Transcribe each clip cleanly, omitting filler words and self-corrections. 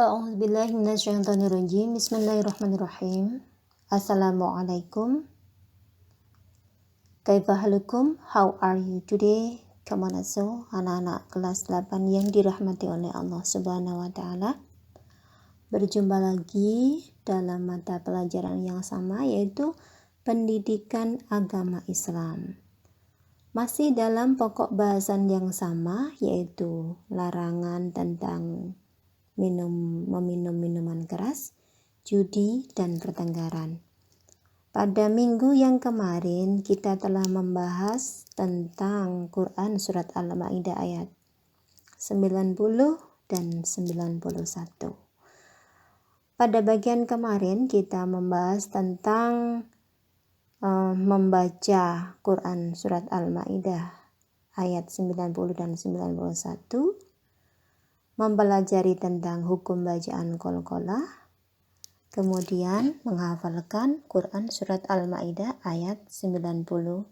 A'udzubillahi minasyaitonirrajim. Bismillahirrahmanirrahim. Assalamualaikum. Kaifa halukum? How are you today? Kamanaso, anak-anak kelas 8 yang dirahmati oleh Allah Subhanahu wa taala. Berjumpa lagi dalam mata pelajaran yang sama, yaitu pendidikan agama Islam. Masih dalam pokok bahasan yang sama, yaitu larangan tentang meminum minuman keras, judi, dan pertengkaran. Pada minggu yang kemarin kita telah membahas tentang Quran Surat Al-Ma'idah ayat 90 dan 91. Pada bagian kemarin kita membahas tentang membaca Quran Surat Al-Ma'idah ayat 90 dan 91, mempelajari tentang hukum bacaan qalqalah, kemudian menghafalkan Quran Surat Al-Ma'idah ayat 90-91.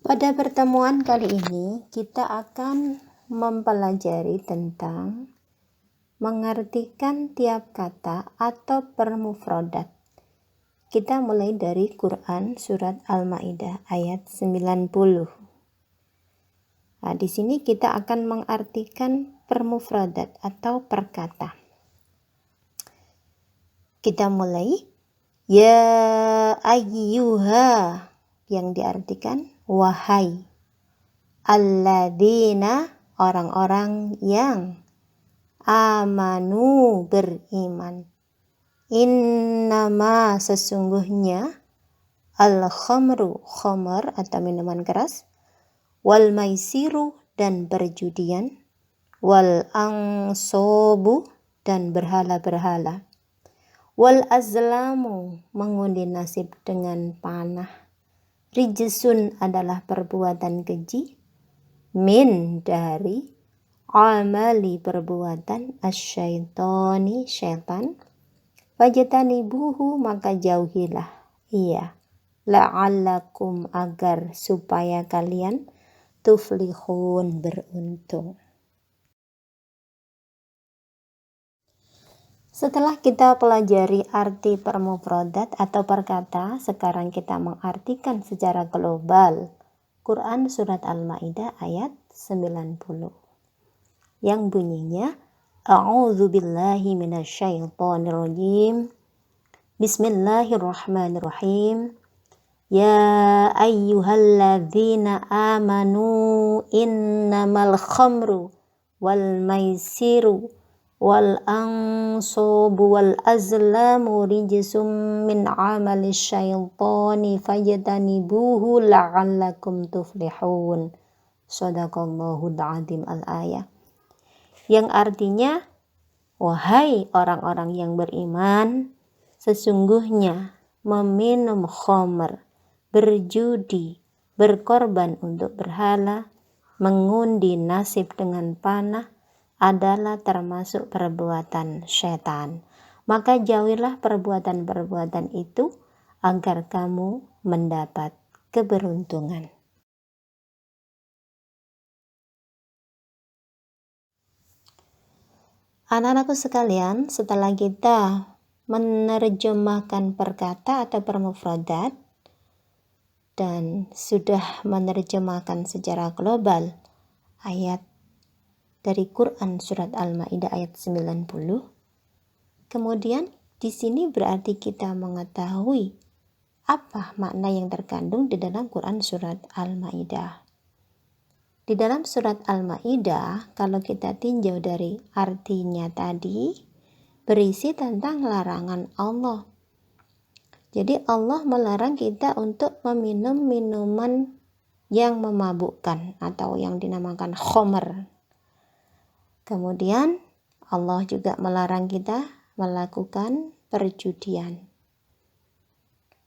Pada pertemuan kali ini kita akan mempelajari tentang mengartikan tiap kata atau permufradat. Kita mulai dari Quran Surat Al-Ma'idah ayat 90. Nah, di sini kita akan mengartikan permufradat atau perkata. Kita mulai. Ya ayyuha, yang diartikan wahai. Alladzina, orang-orang yang amanu, beriman. Innama, sesungguhnya, al-khamru, khamar atau minuman keras, wal maisiru, dan perjudian, wal angsobu, dan berhala-berhala, wal azlamu, mengundi nasib dengan panah, rijsun, adalah perbuatan keji, min, dari, amali, perbuatan, asyaitoni, syaitan, fajtanibuhu, maka jauhilah ia, la'allakum, agar supaya kalian tuflihun, beruntung. Setelah kita pelajari arti permufradat atau perkata, sekarang kita mengartikan secara global Quran Surat Al-Ma'idah ayat 90 yang bunyinya A'udzubillahi minasyaitonirrajim. Bismillahirrahmanirrahim. Ya ayyuhalladzina amanu innamal khamru wal maisiru wal ansobu wal azlamu rijsum min amali syaitani fajtanibuhu la'allakum tuflihun. Shadaqallahul azim, al-ayah. Yang artinya, wahai orang-orang yang beriman, sesungguhnya meminum khamr, berjudi, berkorban untuk berhala, mengundi nasib dengan panah adalah termasuk perbuatan syaitan. Maka jauhilah perbuatan-perbuatan itu agar kamu mendapat keberuntungan. Anak-anakku sekalian, setelah kita menerjemahkan perkata atau permufradat dan sudah menerjemahkan secara global ayat dari Quran Surat Al-Ma'idah ayat 90. Kemudian di sini berarti kita mengetahui apa makna yang terkandung di dalam Quran Surat Al-Ma'idah. Di dalam Surat Al-Ma'idah, kalau kita tinjau dari artinya tadi, berisi tentang larangan Allah. Jadi Allah melarang kita untuk meminum minuman yang memabukkan atau yang dinamakan khamr. Kemudian Allah juga melarang kita melakukan perjudian.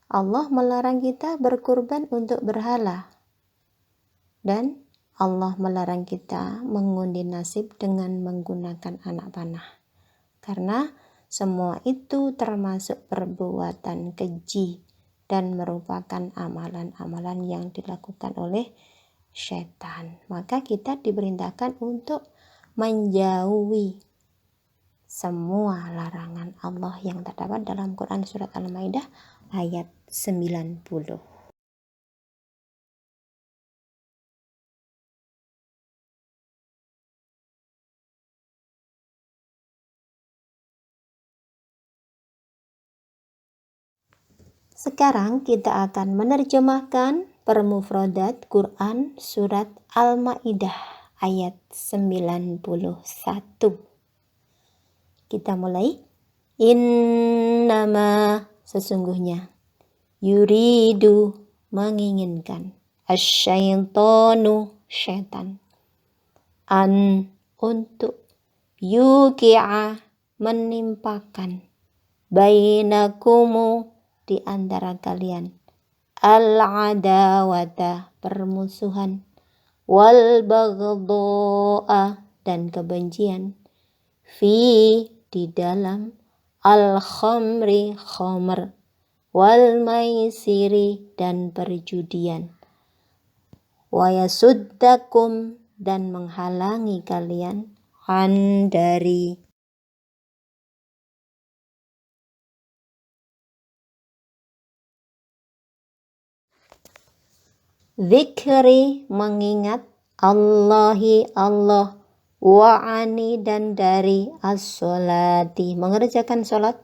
Allah melarang kita berkurban untuk berhala. Dan Allah melarang kita mengundi nasib dengan menggunakan anak panah. Karena semua itu termasuk perbuatan keji dan merupakan amalan-amalan yang dilakukan oleh syaitan. Maka kita diperintahkan untuk menjauhi semua larangan Allah yang terdapat dalam Quran surat Al-Maidah ayat 90. Sekarang kita akan menerjemahkan permufradat Quran surat Al-Maidah ayat 91. Kita mulai. Innama, sesungguhnya, yuridu, menginginkan, asyaitonu, syaitan, an, untuk, yuki'a, menimpakan, bainakumu, di antara kalian, al-adawata, permusuhan, wal baghdha'a, dan kebencian, fi, di dalam, al-khamri, khamr, wal maisiri, dan perjudian, wa yasuddakum, dan menghalangi kalian, an, dari, zikri, mengingat, Allahi, Allah, wa'ani, dan dari, as-sholati, mengerjakan sholat,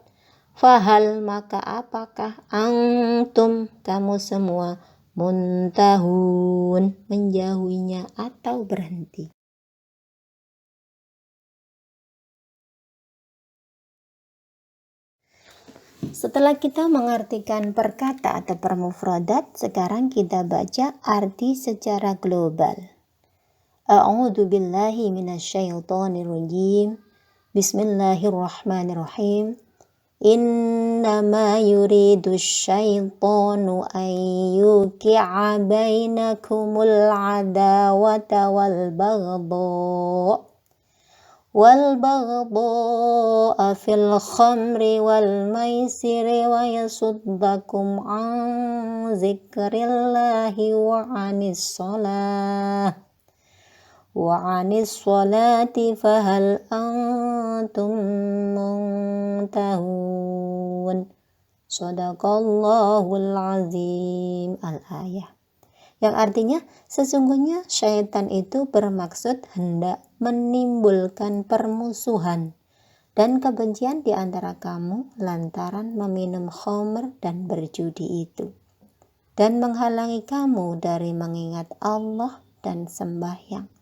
fahal, maka apakah, antum, kamu semua, muntahun, menjauhinya atau berhenti. Setelah kita mengartikan perkata atau permufradat, sekarang kita baca arti secara global. A'udzu billahi minasyaitonir rajim. Bismillahirrahmanirrahim. Innama yuridu syaitanu an yuqi'a bainakumul adawata wal baghdha'a fil khamri wal maisiri wa yasuddakum an zikrillahi wa anis sholati fahal antum muntahun. Shadaqallahul azim. Al-ayah. Yang artinya, sesungguhnya syaitan itu bermaksud hendak menimbulkan permusuhan dan kebencian di antara kamu lantaran meminum khamr dan berjudi itu, dan menghalangi kamu dari mengingat Allah dan sembahyang.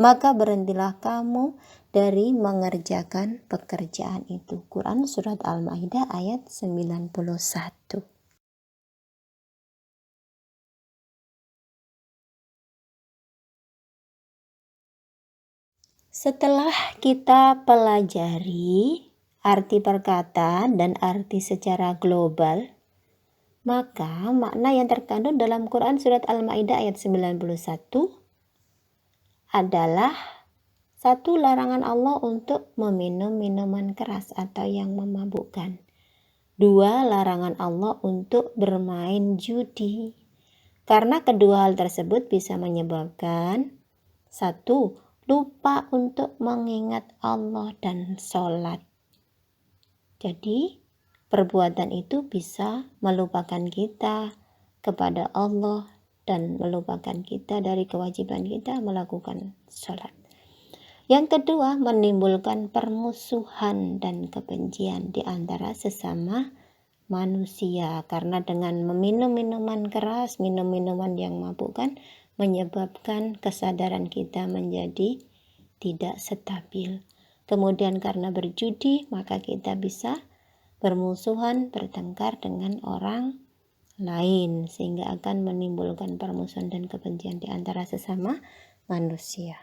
Maka berhentilah kamu dari mengerjakan pekerjaan itu. Quran surat Al-Maidah ayat 91. Setelah kita pelajari arti perkata dan arti secara global, maka makna yang terkandung dalam Quran surat Al-Maidah ayat 91 adalah satu, larangan Allah untuk meminum minuman keras atau yang memabukkan. Dua, larangan Allah untuk bermain judi. Karena kedua hal tersebut bisa menyebabkan satu, lupa untuk mengingat Allah dan sholat. Jadi, perbuatan itu bisa melupakan kita kepada Allah dan melupakan kita dari kewajiban kita melakukan sholat. Yang kedua, menimbulkan permusuhan dan kebencian di antara sesama manusia. Karena dengan meminum minuman keras, minum minuman yang mabukkan, menyebabkan kesadaran kita menjadi tidak stabil. Kemudian karena berjudi, maka kita bisa bermusuhan, bertengkar dengan orang lain, sehingga akan menimbulkan permusuhan dan kebencian di antara sesama manusia.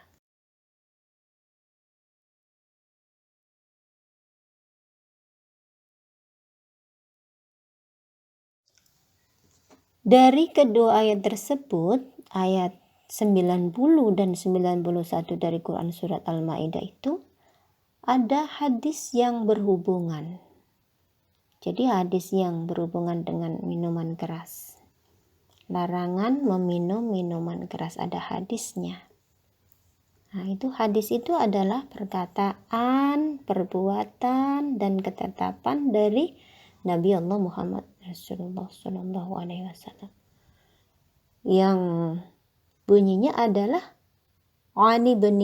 Dari kedua ayat tersebut, ayat 90 dan 91 dari Quran surat Al-Maidah itu ada hadis yang berhubungan. Jadi hadis yang berhubungan dengan minuman keras. Larangan meminum minuman keras, ada hadisnya. Nah, hadis itu adalah perkataan, perbuatan, dan ketetapan dari Nabi Allah Muhammad Rasulullah Sallallahu Alaihi Wasallam. Yang bunyinya adalah Ani bin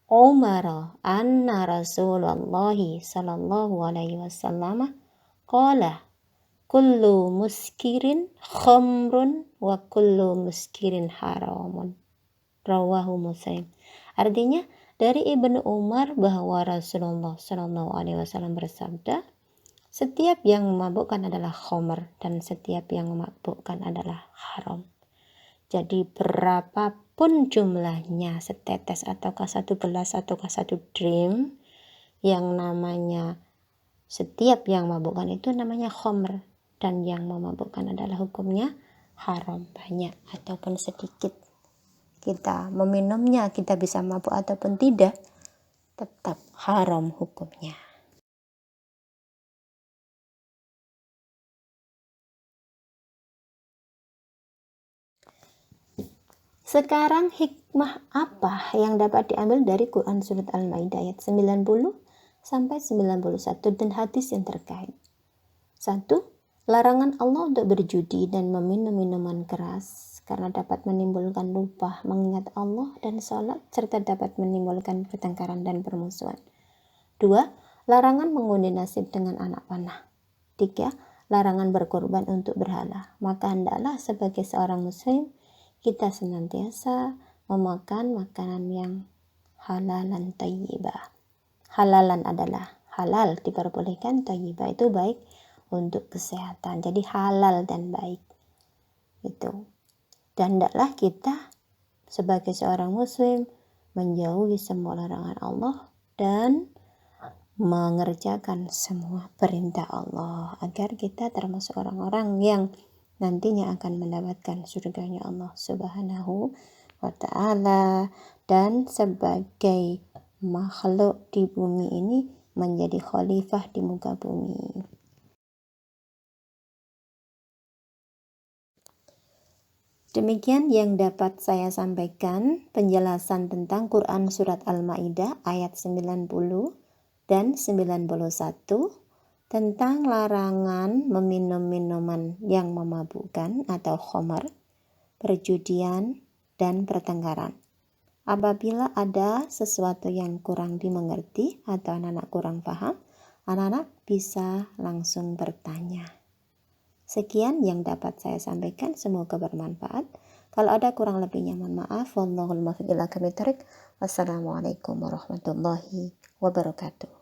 Umar anna Rasulullah Sallallahu Alaihi Wasallam qala kullu muskirin khamrun wa kullu muskirin haramun. Rawahu Muslim. Artinya dari Ibnu Umar bahwa Rasulullah Shallallahu Alaihi Wasallam bersabda, setiap yang memabukkan adalah khamr dan setiap yang memabukkan adalah haram. Jadi berapapun jumlahnya, setetes ataukah satu gelas ataukah satu drink, yang namanya setiap yang memabukkan itu namanya khamr, dan yang memabukkan adalah hukumnya haram, banyak ataupun sedikit. Kita meminumnya, kita bisa mabuk ataupun tidak, tetap haram hukumnya. Sekarang hikmah apa yang dapat diambil dari Quran surat Al-Maidah ayat 90 sampai 91 dan hadis yang terkait? 1. Larangan Allah untuk berjudi dan meminum minuman keras karena dapat menimbulkan lupa mengingat Allah dan sholat serta dapat menimbulkan pertengkaran dan permusuhan. 2. Larangan mengundi nasib dengan anak panah. 3. Larangan berkorban untuk berhala. Maka hendaklah sebagai seorang muslim kita senantiasa memakan makanan yang halalan thayyibah. Halalan adalah halal, diperbolehkan, thayyibah itu baik untuk kesehatan. Jadi halal dan baik. Itu. Dan hendaklah kita sebagai seorang muslim menjauhi semua larangan Allah dan mengerjakan semua perintah Allah agar kita termasuk orang-orang yang nantinya akan mendapatkan surganya Allah Subhanahu wa ta'ala, dan sebagai makhluk di bumi ini menjadi khalifah di muka bumi. Demikian yang dapat saya sampaikan penjelasan tentang Quran Surat Al-Maidah ayat 90 dan 91 tentang larangan meminum minuman yang memabukkan atau khamar, perjudian, dan pertengkaran. Apabila ada sesuatu yang kurang dimengerti atau anak-anak kurang paham, anak-anak bisa langsung bertanya. Sekian yang dapat saya sampaikan, semoga bermanfaat. Kalau ada kurang lebihnya mohon maaf. Wallahul muwaffiq ila aqwamit thoriq. Wassalamualaikum warahmatullahi wabarakatuh.